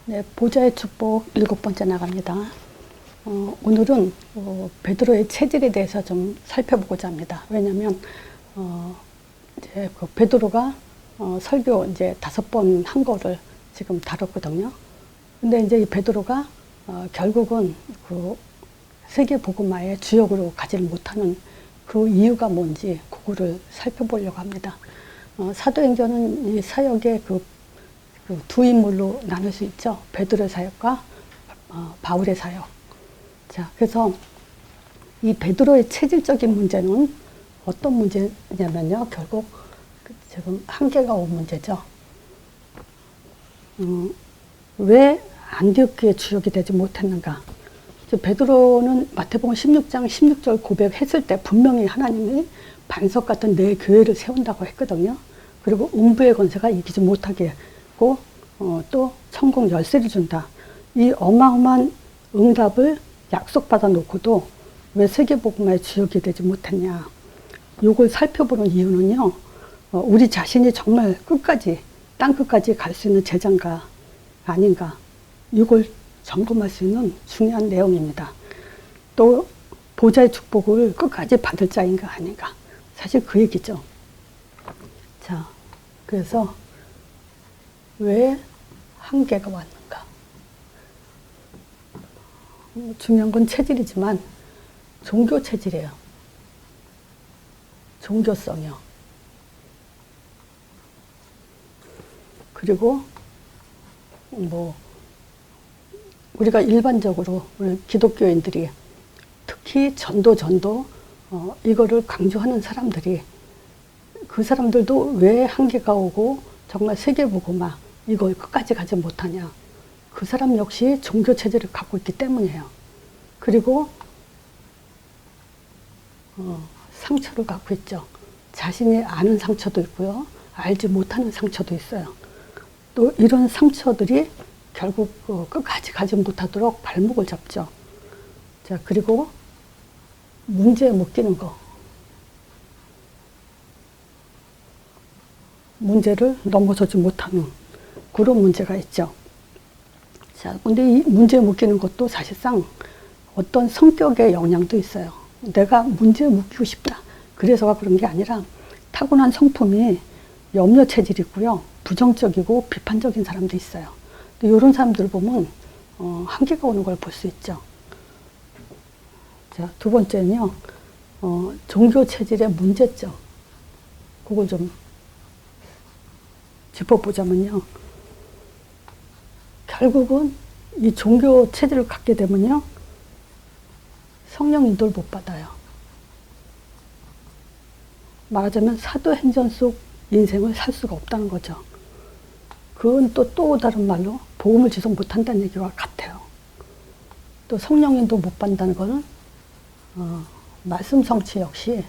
네, 보좌의 축복 7번째 나갑니다. 오늘은 베드로의 체질에 대해서 좀 살펴보고자 합니다. 왜냐하면 이제 그 베드로가 설교 이제 5번 한 거를 지금 다뤘거든요. 근데 이제 이 베드로가 결국은 그 세계 복음화의 주역으로 가지를 못하는 그 이유가 뭔지 그거를 살펴보려고 합니다. 사도행전은 이 사역의 그 두 인물로 나눌 수 있죠. 베드로의 사역과 바울의 사역. 자, 그래서 이 베드로의 체질적인 문제는 어떤 문제냐면요. 결국 지금 한계가 온 문제죠. 왜 안디옥교의 주역이 되지 못했는가? 베드로는 마태복음 16장 16절 고백했을 때 분명히 하나님이 반석 같은 내 교회를 세운다고 했거든요. 그리고 음부의 권세가 이기지 못하게 했고 또 천국 열쇠를 준다. 이 어마어마한 응답을 약속받아 놓고도 왜 세계복음화의 주역이 되지 못했냐. 이걸 살펴보는 이유는요. 우리 자신이 정말 끝까지 땅끝까지 갈 수 있는 제자인가 아닌가. 이걸 점검할 수 있는 중요한 내용입니다. 또 보좌의 축복을 끝까지 받을 자인가 아닌가. 사실 그 얘기죠. 자, 그래서 왜 한계가 왔는가. 중요한 건 체질이지만 종교 체질이에요. 종교성이요. 그리고 우리가 일반적으로 우리 기독교인들이 특히 전도 이거를 강조하는 사람들이 그 사람들도 왜 한계가 오고 정말 세계복음화 이걸 끝까지 가지 못하냐. 그 사람 역시 종교 체질을 갖고 있기 때문이에요. 그리고 상처를 갖고 있죠. 자신이 아는 상처도 있고요. 알지 못하는 상처도 있어요. 또 이런 상처들이 결국 끝까지 가지 못하도록 발목을 잡죠. 자, 그리고 문제에 묶이는 거. 문제를 넘어서지 못하는 그런 문제가 있죠. 자, 근데 이 문제에 묶이는 것도 사실상 어떤 성격의 영향도 있어요. 내가 문제에 묶이고 싶다. 그래서가 그런 게 아니라 타고난 성품이 염려 체질이고요. 부정적이고 비판적인 사람도 있어요. 이런 사람들 보면 한계가 오는 걸 볼 수 있죠. 자, 두 번째는요. 종교 체질의 문제점. 그걸 좀 짚어보자면요. 결국은 이 종교 체질을 갖게 되면요. 성령 인도를 못 받아요. 말하자면 사도행전 속 인생을 살 수가 없다는 거죠. 그건 또 다른 말로 복음을 지속 못한다는 얘기와 같아요. 또 성령 인도 못 받는다는 거는 말씀 성취 역시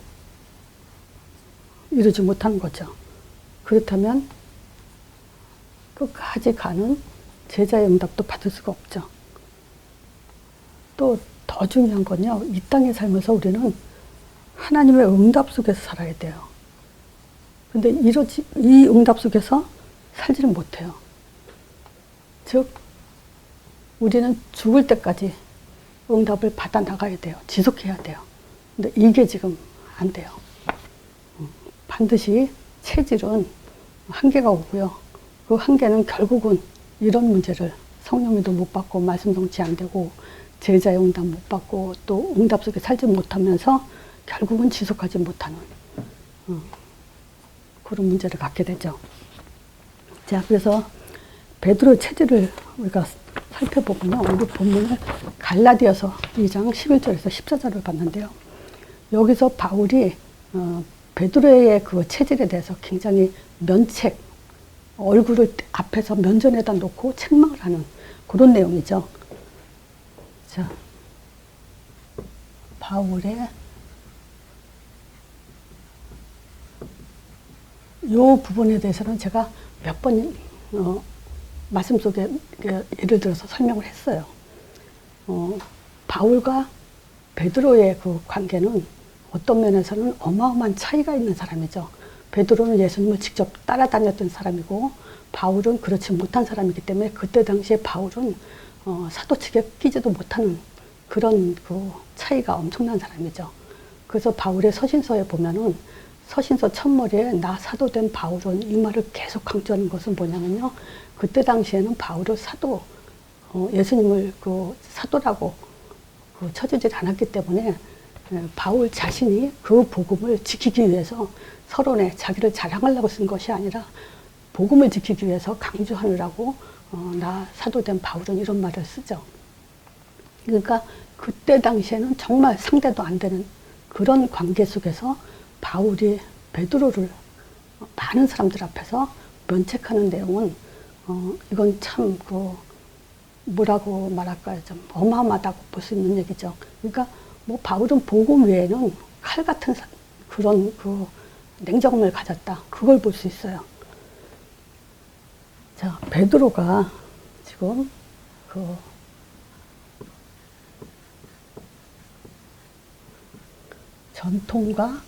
이루지 못하는 거죠. 그렇다면 끝까지 가는 제자의 응답도 받을 수가 없죠. 또 더 중요한 건요. 이 땅에 살면서 우리는 하나님의 응답 속에서 살아야 돼요. 근데 이 응답 속에서 살지를 못해요. 즉 우리는 죽을 때까지 응답을 받아 나가야 돼요. 지속해야 돼요. 근데 이게 지금 안 돼요. 반드시 체질은 한계가 오고요. 그 한계는 결국은 이런 문제를 성령님도 못 받고 말씀 성취 안 되고 제자의 응답 못 받고 또 응답 속에 살지 못하면서 결국은 지속하지 못하는 그런 문제를 갖게 되죠. 자, 그래서 베드로의 체질을 우리가 살펴보면요. 우리 본문을 갈라디아서 2장 11절에서 14절을 봤는데요. 여기서 바울이 베드로의 그 체질에 대해서 굉장히 면책, 얼굴을 앞에서 면전에다 놓고 책망을 하는 그런 내용이죠. 자, 바울의 이 부분에 대해서는 제가 몇 번 말씀 속에 예를 들어서 설명을 했어요. 바울과 베드로의 그 관계는 어떤 면에서는 어마어마한 차이가 있는 사람이죠. 베드로는 예수님을 직접 따라다녔던 사람이고 바울은 그렇지 못한 사람이기 때문에 그때 당시에 바울은 사도 측에 끼지도 못하는 그런 그 차이가 엄청난 사람이죠. 그래서 바울의 서신서에 보면은 서신서 첫머리에 나 사도된 바울은 이 말을 계속 강조하는 것은 뭐냐면요. 그때 당시에는 바울을 사도, 예수님을 그 사도라고 그 쳐주질 않았기 때문에 바울 자신이 그 복음을 지키기 위해서 서론에 자기를 자랑하려고 쓴 것이 아니라 복음을 지키기 위해서 강조하느라고 나 사도된 바울은 이런 말을 쓰죠. 그러니까 그때 당시에는 정말 상대도 안 되는 그런 관계 속에서 바울이 베드로를 많은 사람들 앞에서 면책하는 내용은 이건 참 그 뭐라고 말할까요? 좀 어마어마하다고 볼 수 있는 얘기죠. 그러니까 뭐 바울은 복음 외에는 칼 같은 그런 그 냉정함을 가졌다. 그걸 볼 수 있어요. 자, 베드로가 지금 그 전통과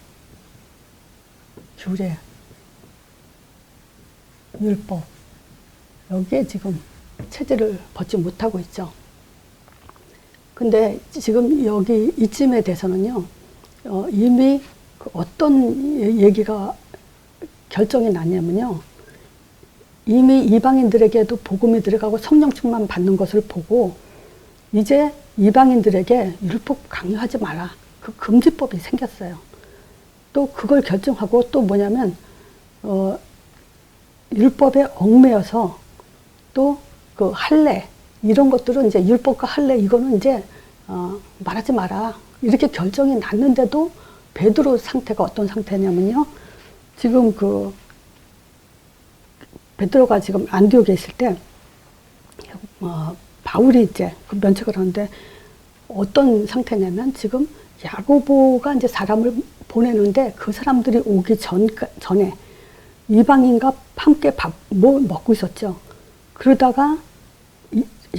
규례, 율법 여기에 지금 체질을 벗지 못하고 있죠. 근데 지금 여기 이쯤에 대해서는요, 이미 그 어떤 얘기가 결정이 나냐면요, 이미 이방인들에게도 복음이 들어가고 성령 충만 받는 것을 보고 이제 이방인들에게 율법 강요하지 마라. 그 금지법이 생겼어요. 또 그걸 결정하고 또 뭐냐면 율법에 얽매여서 또 그 할례 이런 것들은 이제 율법과 할례 이거는 이제 말하지 마라. 이렇게 결정이 났는데도 베드로 상태가 어떤 상태냐면요. 지금 그 베드로가 지금 안디옥에 있을 때 바울이 이제 그 면책을 하는데 어떤 상태냐면 지금 야고보가 이제 사람을 보내는데 그 사람들이 오기 전에 이방인과 함께 밥 먹고 있었죠. 그러다가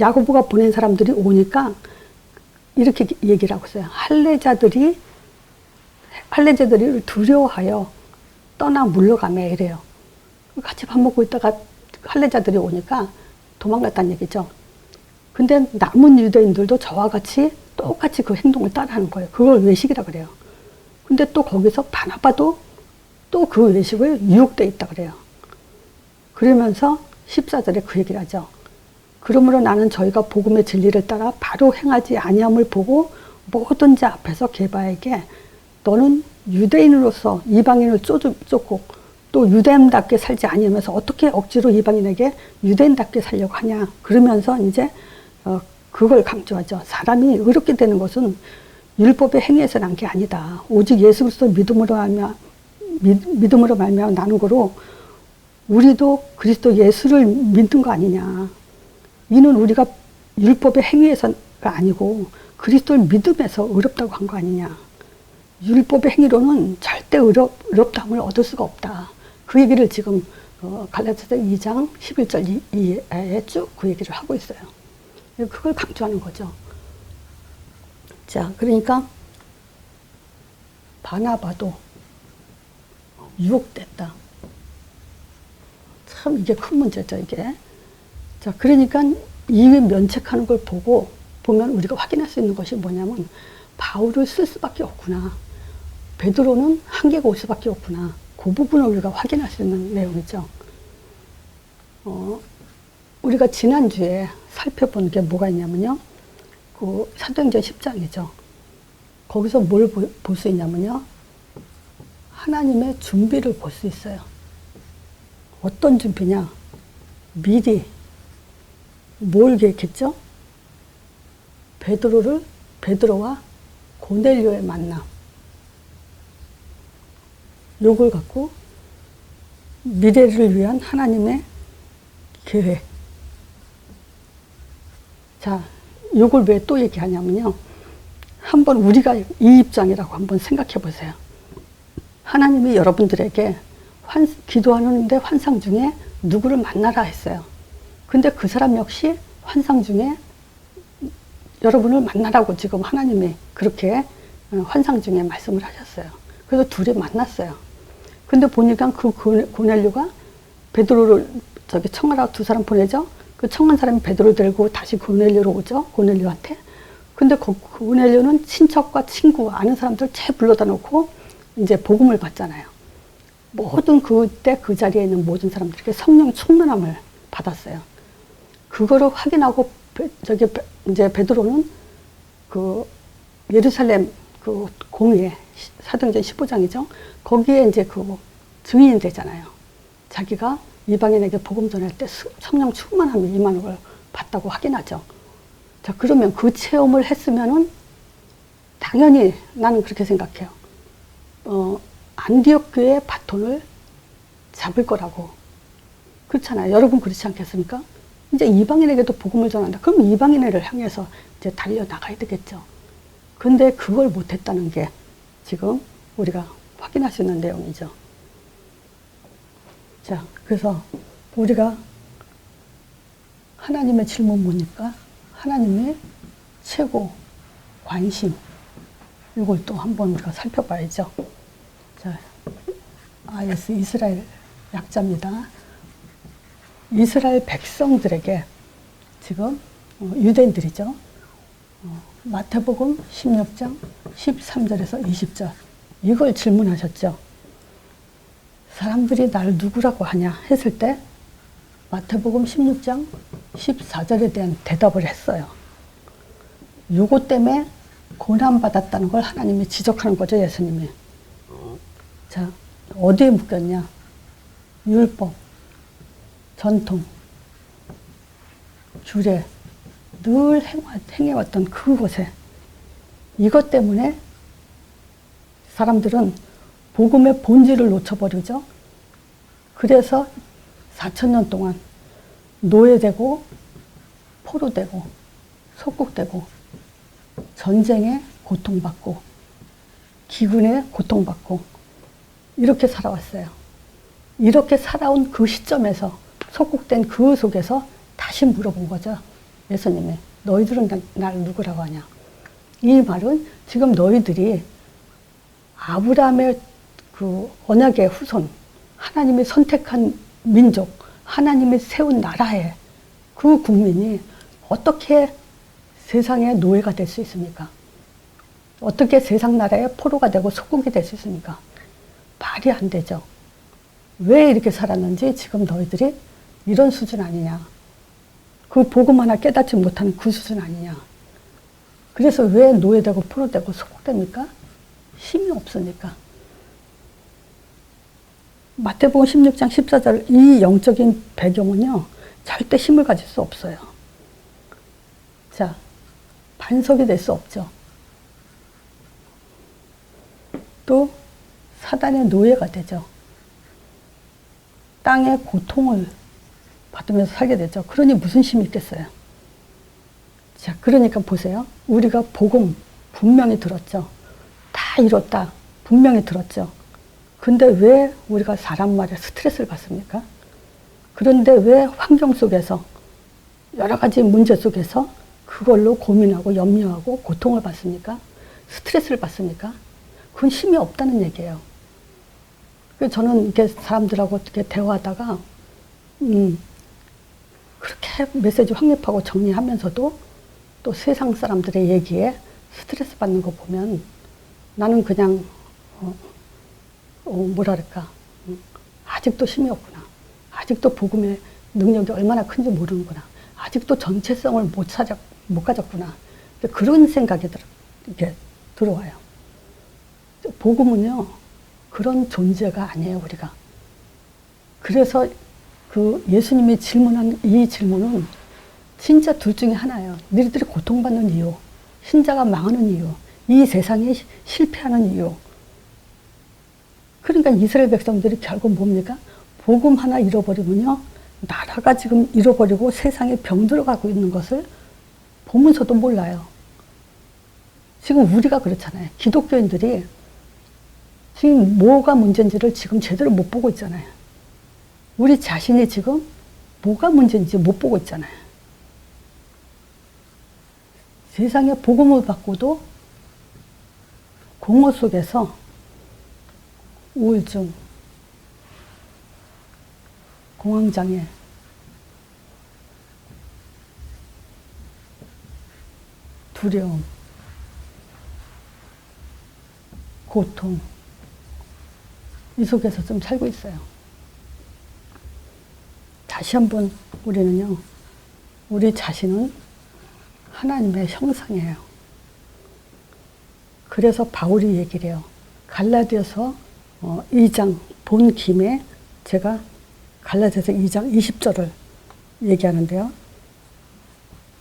야고보가 보낸 사람들이 오니까 이렇게 얘기를 하고 있어요. 할례자들이 두려워하여 떠나 물러가매 이래요. 같이 밥 먹고 있다가 할례자들이 오니까 도망갔다는 얘기죠. 근데 남은 유대인들도 저와 같이 똑같이 그 행동을 따라하는 거예요. 그걸 외식이라 그래요. 근데 또 거기서 바나바도 또 그 외식을 유혹돼 있다 그래요. 그러면서 14절에 그 얘기를 하죠. 그러므로 나는 저희가 복음의 진리를 따라 바로 행하지 아니함을 보고 모든 자 앞에서 게바에게 너는 유대인으로서 이방인을 쫓고 또 유대인답게 살지 아니하면서 어떻게 억지로 이방인에게 유대인답게 살려고 하냐. 그러면서 이제 그걸 강조하죠. 사람이 의롭게 되는 것은 율법의 행위에서 난 게 아니다. 오직 예수 그리스도 믿음으로 말미암아 나는 거로 우리도 그리스도 예수를 믿는 거 아니냐. 이는 우리가 율법의 행위에서가 아니고 그리스도를 믿음에서 의롭다고 한 거 아니냐. 율법의 행위로는 절대 의롭다함을 얻을 수가 없다. 그 얘기를 지금 갈라디아서 2장 11절 이하에 쭉 그 얘기를 하고 있어요. 그걸 강조하는 거죠. 자, 그러니까 바나바도 유혹됐다. 참 이게 큰 문제죠, 이게. 자, 그러니까 이 면책하는 걸 보면 우리가 확인할 수 있는 것이 뭐냐면 바울을 쓸 수밖에 없구나. 베드로는 한계가 올 수밖에 없구나. 그 부분을 우리가 확인할 수 있는 내용이죠. 우리가 지난주에 살펴본 게 뭐가 있냐면요. 그 사도행전 10장이죠. 거기서 뭘 볼 수 있냐면요. 하나님의 준비를 볼 수 있어요. 어떤 준비냐? 미리 뭘 계획했죠? 베드로와 고넬료의 만남. 요걸 갖고 미래를 위한 하나님의 계획. 자, 요걸 왜 또 얘기하냐면요. 한번 우리가 이 입장이라고 한번 생각해 보세요. 하나님이 여러분들에게 기도하는데 환상 중에 누구를 만나라 했어요. 근데 그 사람 역시 환상 중에 여러분을 만나라고 지금 하나님이 그렇게 환상 중에 말씀을 하셨어요. 그래서 둘이 만났어요. 근데 보니까 그 고넬료가 베드로를 저기 청하라고 두 사람 보내죠. 그 청한 사람이 베드로 들고 다시 고넬료로 오죠. 고넬료한테. 근데 고넬료는 친척과 친구, 아는 사람들 제 불러다 놓고 이제 복음을 받잖아요. 모든 그때 그 자리에 있는 모든 사람들에게 성령 충만함을 받았어요. 그거를 확인하고 이제 베드로는 그 예루살렘 그 공회 사도행전 15장이죠. 거기에 이제 그 증인이 되잖아요. 자기가 이방인에게 복음 전할 때 성령 충만함이 임하는 걸 봤다고 확인하죠. 자, 그러면 그 체험을 했으면은 당연히 나는 그렇게 생각해요. 안디옥 교회의 바톤을 잡을 거라고. 그렇잖아요. 여러분 그렇지 않겠습니까? 이제 이방인에게도 복음을 전한다. 그럼 이방인을 향해서 이제 달려나가야 되겠죠. 근데 그걸 못했다는 게 지금 우리가 확인할 수 있는 내용이죠. 자, 그래서 우리가 하나님의 질문 뭡니까? 하나님의 최고 관심. 이걸 또 한번 우리가 살펴봐야죠. 자, IS 이스라엘 약자입니다. 이스라엘 백성들에게 지금 유대인들이죠. 마태복음 16장 13절에서 20절 이걸 질문하셨죠. 사람들이 날 누구라고 하냐 했을 때 마태복음 16장 14절에 대한 대답을 했어요. 요거 때문에 고난받았다는 걸 하나님이 지적하는 거죠, 예수님이. 자, 어디에 묶였냐? 율법, 전통, 규례, 늘 행해왔던 그곳에. 이것 때문에 사람들은 복음의 본질을 놓쳐버리죠. 그래서 4,000년 동안 노예되고 포로되고 속국되고 전쟁에 고통받고 기근에 고통받고 이렇게 살아왔어요. 이렇게 살아온 그 시점에서 속국된 그 속에서 다시 물어본 거죠. 예수님이 너희들은 날 누구라고 하냐. 이 말은 지금 너희들이 아브라함의 그 언약의 후손, 하나님이 선택한 민족, 하나님이 세운 나라에 그 국민이 어떻게 세상의 노예가 될 수 있습니까? 어떻게 세상 나라의 포로가 되고 속국이 될 수 있습니까? 말이 안 되죠. 왜 이렇게 살았는지 지금 너희들이 이런 수준 아니냐. 그 복음 하나 깨닫지 못한 그 수준 아니냐. 그래서 왜 노예되고 포로되고 속국됩니까? 힘이 없으니까. 마태복음 16장 14절 이 영적인 배경은요. 절대 힘을 가질 수 없어요. 자, 반석이 될 수 없죠. 또 사단의 노예가 되죠. 땅의 고통을 받으면서 살게 되죠. 그러니 무슨 힘이 있겠어요. 자, 그러니까 보세요. 우리가 복음 분명히 들었죠. 다 이뤘다. 분명히 들었죠. 근데 왜 우리가 사람 말에 스트레스를 받습니까? 그런데 왜 환경 속에서 여러 가지 문제 속에서 그걸로 고민하고 염려하고 고통을 받습니까? 스트레스를 받습니까? 그건 힘이 없다는 얘기예요. 그래서 저는 이렇게 사람들하고 어떻게 대화하다가 그렇게 메시지 확립하고 정리하면서도 또 세상 사람들의 얘기에 스트레스 받는 거 보면 나는 그냥 뭐랄까 아직도 힘이 없구나. 아직도 복음의 능력이 얼마나 큰지 모르는구나. 아직도 전체성을 못 가졌구나. 그런 생각이 이렇게 들어와요. 복음은요 그런 존재가 아니에요, 우리가. 그래서 그 예수님이 질문한 이 질문은 진짜 둘 중에 하나예요. 너희들이 고통받는 이유, 신자가 망하는 이유, 이 세상이 실패하는 이유. 그러니까 이스라엘 백성들이 결국 뭡니까? 복음 하나 잃어버리면요, 나라가 지금 잃어버리고 세상에 병들어가고 있는 것을 보면서도 몰라요. 지금 우리가 그렇잖아요. 기독교인들이 지금 뭐가 문제인지를 지금 제대로 못 보고 있잖아요. 우리 자신이 지금 뭐가 문제인지 못 보고 있잖아요. 세상에 복음을 받고도 공허 속에서 우울증, 공황장애, 두려움, 고통, 이 속에서 좀 살고 있어요. 다시 한번 우리는요, 우리 자신은 하나님의 형상이에요. 그래서 바울이 얘기를 해요. 갈라디아서 2장 본 김에 제가 갈라디아서 2장 20절을 얘기하는데요.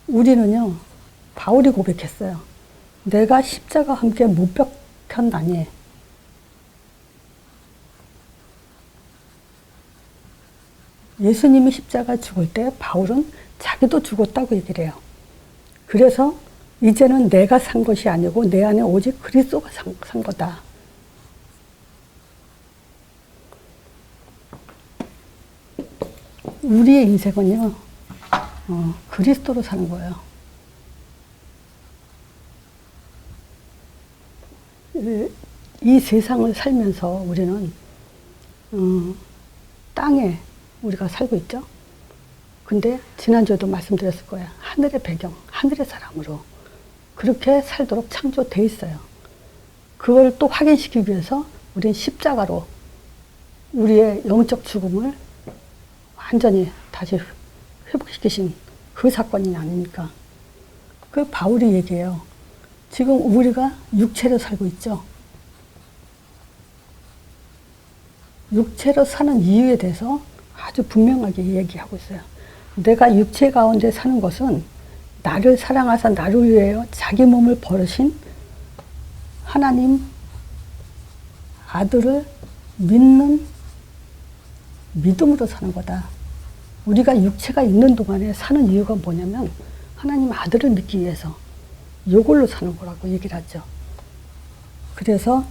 우리는요, 바울이 고백했어요. 내가 십자가와 함께 못 박혔나니 예수님이 십자가 죽을 때 바울은 자기도 죽었다고 얘기를 해요. 그래서 이제는 내가 산 것이 아니고 내 안에 오직 그리스도가 산 거다. 우리의 인생은요, 그리스도로 사는 거예요. 이 세상을 살면서 우리는 땅에 우리가 살고 있죠. 근데 지난주에도 말씀드렸을 거예요. 하늘의 배경, 하늘의 사람으로 그렇게 살도록 창조되어 있어요. 그걸 또 확인시키기 위해서 우리는 십자가로 우리의 영적 죽음을 완전히 다시 회복시키신 그 사건이 아닙니까? 그 바울이 얘기해요. 지금 우리가 육체로 살고 있죠. 육체로 사는 이유에 대해서 아주 분명하게 얘기하고 있어요. 내가 육체 가운데 사는 것은 나를 사랑하사 나를 위하여 자기 몸을 버리신 하나님 아들을 믿는 믿음으로 사는 거다. 우리가 육체가 있는 동안에 사는 이유가 뭐냐면 하나님 아들을 믿기 위해서 이걸로 사는 거라고 얘기를 하죠. 그래서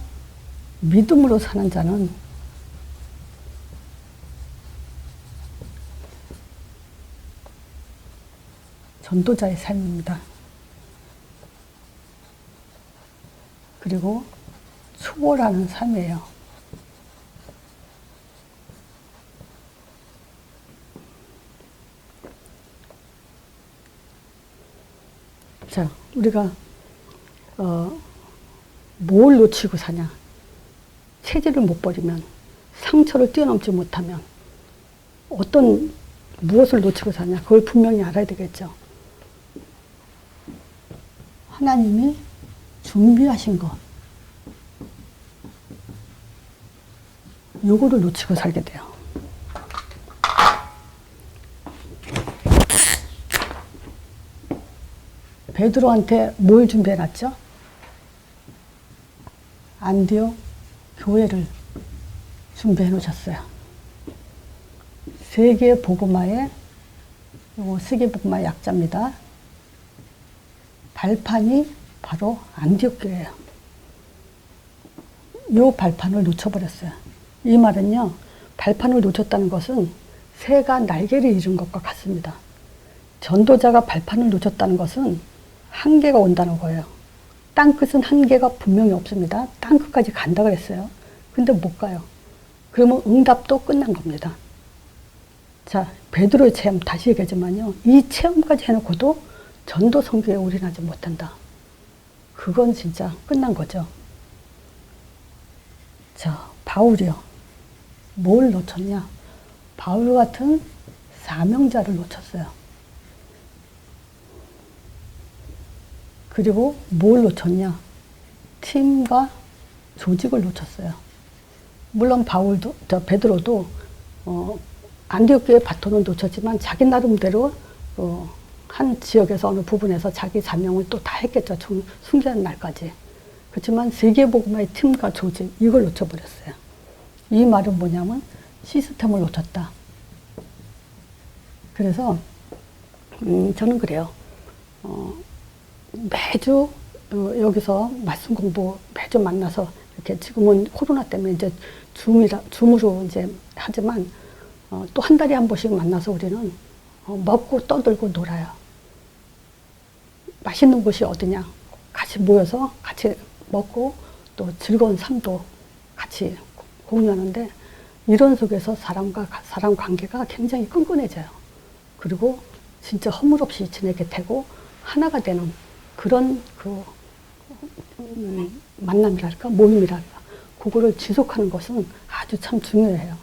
믿음으로 사는 자는 전도자의 삶입니다. 그리고 초월하는 삶이에요. 자, 우리가 뭘 놓치고 사냐? 체질을 못 버리면, 상처를 뛰어넘지 못하면 무엇을 놓치고 사냐? 그걸 분명히 알아야 되겠죠. 하나님이 준비하신 것, 요거를 놓치고 살게 돼요. 베드로한테 뭘 준비해놨죠? 안디옥 교회를 준비해 놓으셨어요. 세계 복음화의 요거 세계 복음화 약자입니다. 발판이 바로 안디옥 교회예요. 요 발판을 놓쳐버렸어요. 이 말은요, 발판을 놓쳤다는 것은 새가 날개를 잃은 것과 같습니다. 전도자가 발판을 놓쳤다는 것은 한계가 온다는 거예요. 땅끝은 한계가 분명히 없습니다. 땅끝까지 간다 그랬어요. 근데 못 가요. 그러면 응답도 끝난 겁니다. 자, 베드로의 체험 다시 얘기하지만요. 이 체험까지 해놓고도 전도 선교에 올인하지 못한다. 그건 진짜 끝난 거죠. 자, 바울이요. 뭘 놓쳤냐? 바울 같은 사명자를 놓쳤어요. 그리고 뭘 놓쳤냐? 팀과 조직을 놓쳤어요. 물론 베드로도 안디옥 교회 바톤을 놓쳤지만 자기 나름대로 한 지역에서 어느 부분에서 자기 사명을 또 다 했겠죠. 순교하는 날까지. 그렇지만 세계복음화의 팀과 조직, 이걸 놓쳐버렸어요. 이 말은 뭐냐면 시스템을 놓쳤다. 그래서 저는 그래요. 매주 여기서 말씀 공부 매주 만나서 이렇게 지금은 코로나 때문에 이제 줌으로 이제 하지만 또 한 달에 한 번씩 만나서 우리는 먹고 떠들고 놀아요. 맛있는 곳이 어디냐? 같이 모여서 같이 먹고 또 즐거운 삶도 같이 공유하는데 이런 속에서 사람과 사람 관계가 굉장히 끈끈해져요. 그리고 진짜 허물없이 지내게 되고 하나가 되는 그런 만남이랄까, 모임이랄까, 그거를 지속하는 것은 아주 참 중요해요.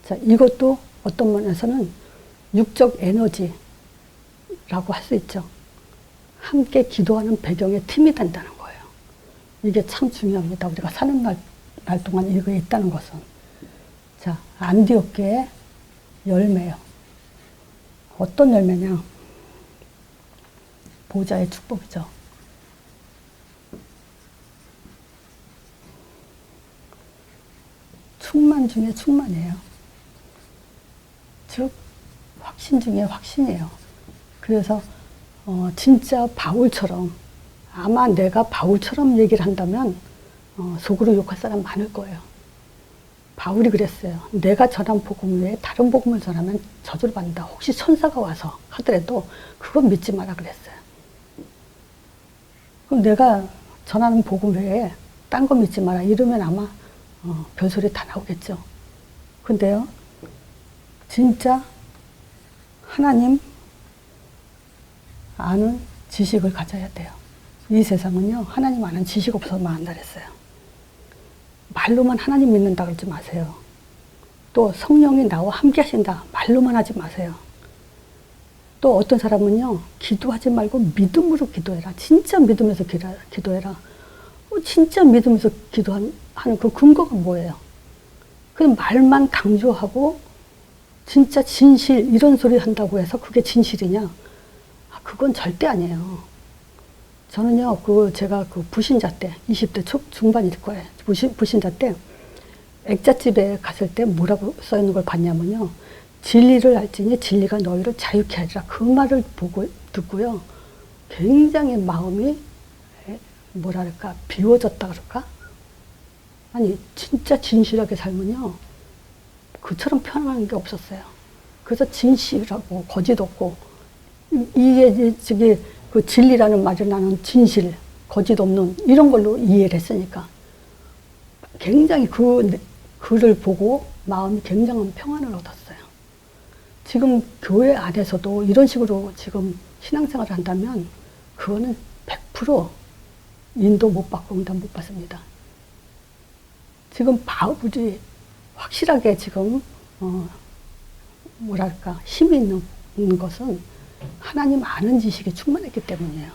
자, 이것도 어떤 면에서는 육적 에너지라고 할 수 있죠. 함께 기도하는 배경의 팀이 된다는 거예요. 이게 참 중요합니다. 우리가 사는 날 동안 이거 있다는 것은. 자, 안디옥교의 열매요. 어떤 열매냐? 보좌의 축복이죠. 충만 중에 충만이에요. 즉 확신 중에 확신이에요. 그래서 진짜 바울처럼, 아마 내가 바울처럼 얘기를 한다면 속으로 욕할 사람 많을 거예요. 바울이 그랬어요. 내가 전한 복음 외에 다른 복음을 전하면 저주를 받는다. 혹시 천사가 와서 하더라도 그건 믿지 마라 그랬어요. 그럼 내가 전하는 복음 외에 딴 거 믿지 마라 이러면 아마 별소리 다 나오겠죠. 근데요, 진짜 하나님 아는 지식을 가져야 돼요. 이 세상은요, 하나님 아는 지식 없어서 망한다 그랬어요. 말로만 하나님 믿는다 그러지 마세요. 또 성령이 나와 함께 하신다 말로만 하지 마세요. 또 어떤 사람은요, 기도하지 말고 믿음으로 기도해라. 진짜 믿으면서 기도해라. 진짜 믿으면서 기도하는 그 근거가 뭐예요? 그냥 말만 강조하고 진짜 진실 이런 소리 한다고 해서 그게 진실이냐? 그건 절대 아니에요. 저는요, 제가 부신자 때, 20대 중반일 거예요. 부신자 때, 액자집에 갔을 때 뭐라고 써 있는 걸 봤냐면요. 진리를 알지니 진리가 너희를 자유케 하리라. 그 말을 듣고요. 굉장히 마음이, 뭐랄까, 비워졌다 그럴까? 아니, 진짜 진실하게 살면요. 그처럼 편안한 게 없었어요. 그래서 진실하고 거짓 없고, 이게 그 진리라는 말을 나는 진실, 거짓 없는 이런 걸로 이해를 했으니까 굉장히 글을 보고 마음이 굉장한 평안을 얻었어요. 지금 교회 안에서도 이런 식으로 지금 신앙생활을 한다면 그거는 100% 인도 못 받고 응답 못 받습니다. 지금 바울이 확실하게 지금 뭐랄까 힘이 있는 것은 하나님 아는 지식이 충만했기 때문이에요.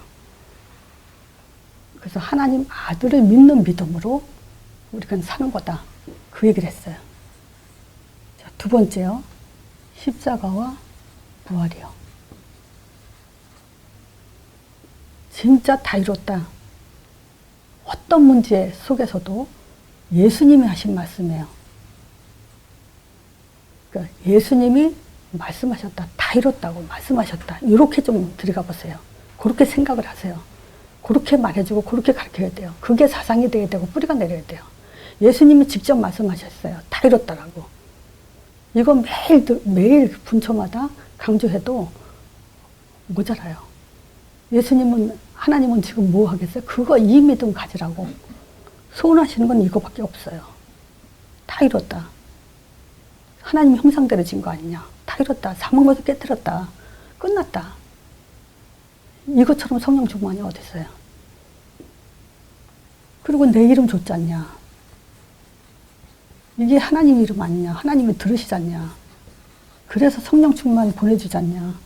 그래서 하나님 아들을 믿는 믿음으로 우리가 사는 거다. 그 얘기를 했어요. 자, 두 번째요. 십자가와 부활이요. 진짜 다 이뤘다. 어떤 문제 속에서도 예수님이 하신 말씀이에요. 그러니까 예수님이 말씀하셨다. 다 이뤘다고 말씀하셨다. 이렇게 좀 들어가 보세요. 그렇게 생각을 하세요. 그렇게 말해주고 그렇게 가르쳐야 돼요. 그게 사상이 돼야 되고 뿌리가 내려야 돼요. 예수님이 직접 말씀하셨어요. 다 이뤘다라고. 이거 매일 분초마다 강조해도 모자라요. 하나님은 지금 뭐 하겠어요? 이 믿음 가지라고. 소원하시는 건 이거밖에 없어요. 다 이뤘다. 하나님 형상대로 진 거 아니냐. 다 이뤘다. 사망모습 깨뜨렸다. 끝났다. 이것처럼 성령 충만이 어디 있어요? 그리고 내 이름 줬지 않냐. 이게 하나님 이름 아니냐. 하나님이 들으시지 않냐. 그래서 성령 충만 보내주지 않냐.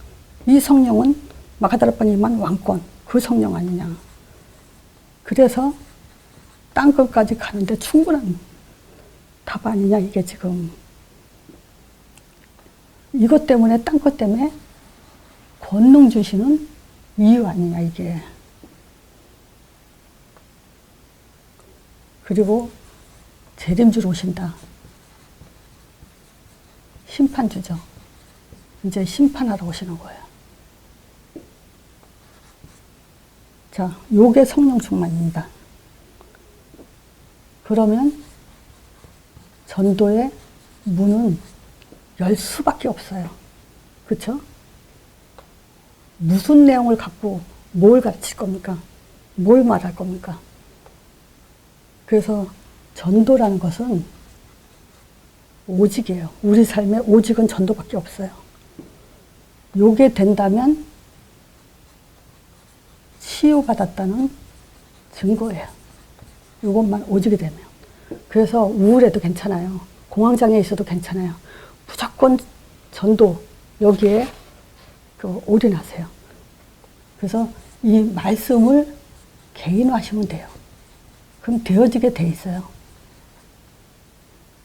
이 성령은 마가다락방에만 왕권. 그 성령 아니냐. 그래서 땅끝까지 가는데 충분한 답 아니냐. 이게 지금. 이것 때문에 땅끝 때문에 권능 주시는 이유 아니냐 이게. 그리고 재림주로 오신다. 심판주죠. 이제 심판하러 오시는 거예요. 자, 요게 성령 충만입니다. 그러면 전도의 문은 열 수밖에 없어요. 그렇죠? 무슨 내용을 갖고 뭘 가르칠 겁니까? 뭘 말할 겁니까? 그래서 전도라는 것은 오직이에요. 우리 삶의 오직은 전도밖에 없어요. 요게 된다면 치유받았다는 증거예요. 이것만 오지게 되면. 그래서 우울해도 괜찮아요. 공황장애 있어도 괜찮아요. 무조건 전도 여기에 올인하세요. 그래서 이 말씀을 개인화하시면 돼요. 그럼 되어지게 돼 있어요.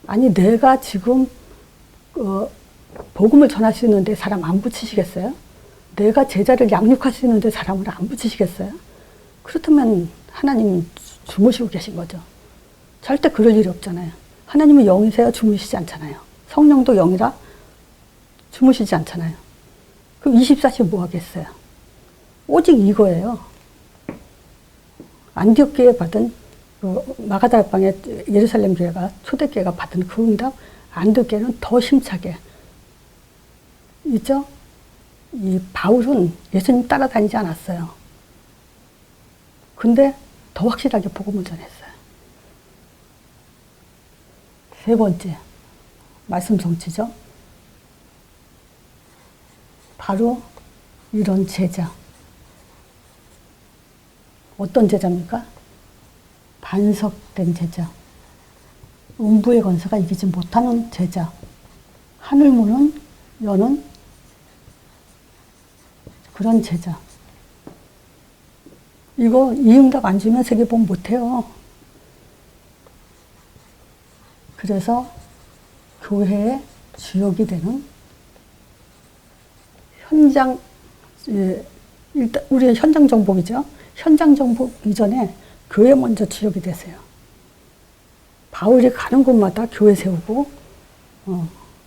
아니 내가 지금 복음을 전할 수 있는데 사람 안 붙이시겠어요? 내가 제자를 양육할 수 있는데 사람을 안 붙이시겠어요? 그렇다면 하나님은 주무시고 계신 거죠. 절대 그럴 일이 없잖아요. 하나님은 영이세요? 주무시지 않잖아요. 성령도 영이라 주무시지 않잖아요. 그럼 24시간 뭐 하겠어요? 오직 이거예요. 안디옥 교회 받은 마가다락방의 예루살렘 교회가 초대교회가 받은 그 응답, 안디옥 교회는 더 힘차게 있죠? 이 바울은 예수님 따라다니지 않았어요. 근데 더 확실하게 복음을 전했어요. 세 번째, 말씀 성취죠. 바로 이런 제자. 어떤 제자입니까? 반석된 제자. 음부의 권세가 이기지 못하는 제자. 하늘 문은 여는 그런 제자. 이거 이 응답 안 주면 세계보험 못해요. 그래서 교회의 주역이 되는 현장, 일단 우리는 현장 정복이죠. 현장 정복 이전에 교회 먼저 주역이 되세요. 바울이 가는 곳마다 교회 세우고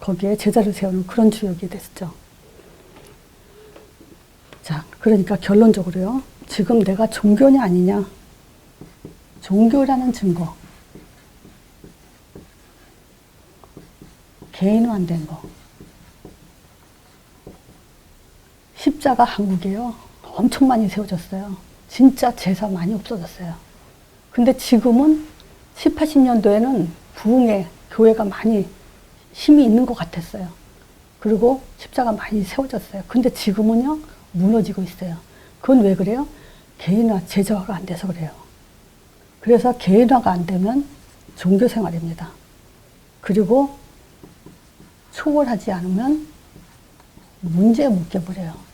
거기에 제자를 세우는 그런 주역이 됐죠. 자, 그러니까 결론적으로요. 지금 내가 종교냐 아니냐. 종교라는 증거. 개인화된 거. 십자가 한국에요. 엄청 많이 세워졌어요. 진짜 제사 많이 없어졌어요. 근데 지금은 10, 80년도에는 부흥에 교회가 많이 힘이 있는 것 같았어요. 그리고 십자가 많이 세워졌어요. 근데 지금은요, 무너지고 있어요. 그건 왜 그래요? 개인화, 제자화가 안 돼서 그래요. 그래서 개인화가 안 되면 종교 생활입니다. 그리고 초월하지 않으면 문제에 묶여버려요.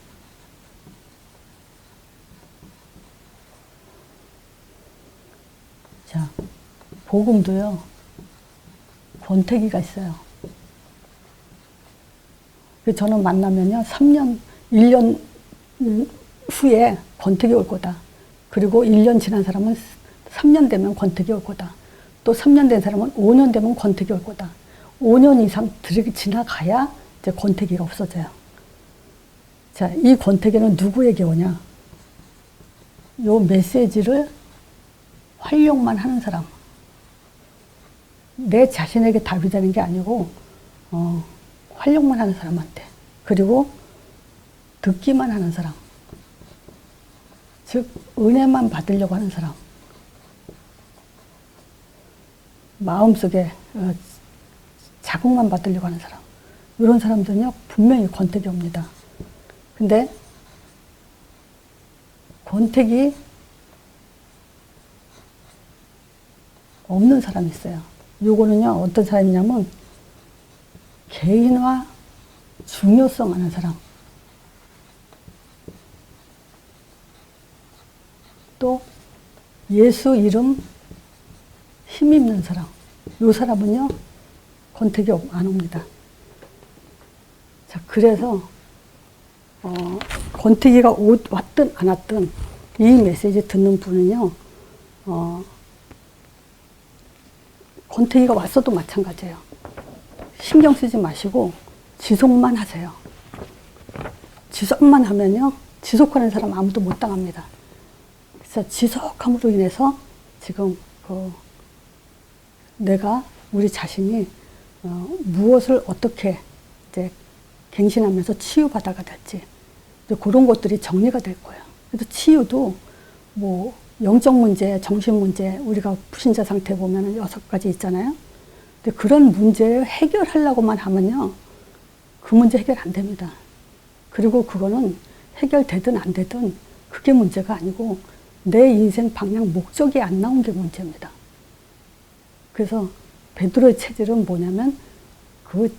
자, 복음도요, 권태기가 있어요. 저는 만나면요, 3년, 1년 후에 권태기 올 거다. 그리고 1년 지난 사람은 3년 되면 권태기 올 거다. 또 3년 된 사람은 5년 되면 권태기 올 거다. 5년 이상 지나가야 이제 권태기가 없어져요. 자, 이 권태기는 누구에게 오냐? 요 메시지를 활용만 하는 사람. 내 자신에게 답이 되는 게 아니고, 활용만 하는 사람한테. 그리고 듣기만 하는 사람. 즉, 은혜만 받으려고 하는 사람. 마음속에 자극만 받으려고 하는 사람. 이런 사람들은요, 분명히 권태기 옵니다. 근데, 권태기 없는 사람이 있어요. 요거는요, 어떤 사람이냐면, 개인화 중요성 하는 사람. 또, 예수 이름 힘입는 사람. 요 사람은요, 권태기 안 옵니다. 자, 그래서, 권태기가 왔든 안 왔든, 이 메시지 듣는 분은요, 권태기가 왔어도 마찬가지예요. 신경 쓰지 마시고 지속만 하세요. 지속만 하면요, 지속하는 사람 아무도 못 당합니다. 그래서 지속함으로 인해서 지금 내가 우리 자신이 무엇을 어떻게 이제 갱신하면서 치유받아가 될지 그런 것들이 정리가 될 거예요. 그래서 치유도 뭐 영적 문제, 정신 문제, 우리가 불신자 상태 보면 6가지 있잖아요. 근데 그런 문제를 해결하려고만 하면요, 그 문제 해결 안 됩니다. 그리고 그거는 해결되든 안 되든 그게 그게 문제가 아니고 내 인생 방향 목적이 안 나온 게 문제입니다. 그래서 베드로의 체질은 뭐냐면 그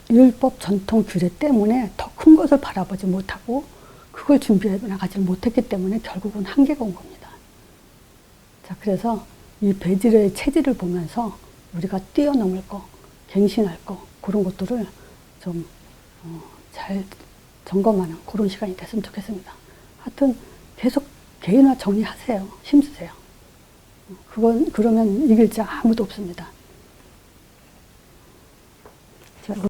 율법 전통 규례 때문에 더 큰 것을 바라보지 못하고 그걸 준비해 나가지 못했기 때문에 결국은 한계가 온 겁니다. 자, 그래서 이 베드로의 체질을 보면서 우리가 뛰어넘을 거, 갱신할 거, 그런 것들을 좀 잘 점검하는 그런 시간이 됐으면 좋겠습니다. 하여튼 계속 개인화 정리하세요. 힘쓰세요. 그러면 이길 자 아무도 없습니다.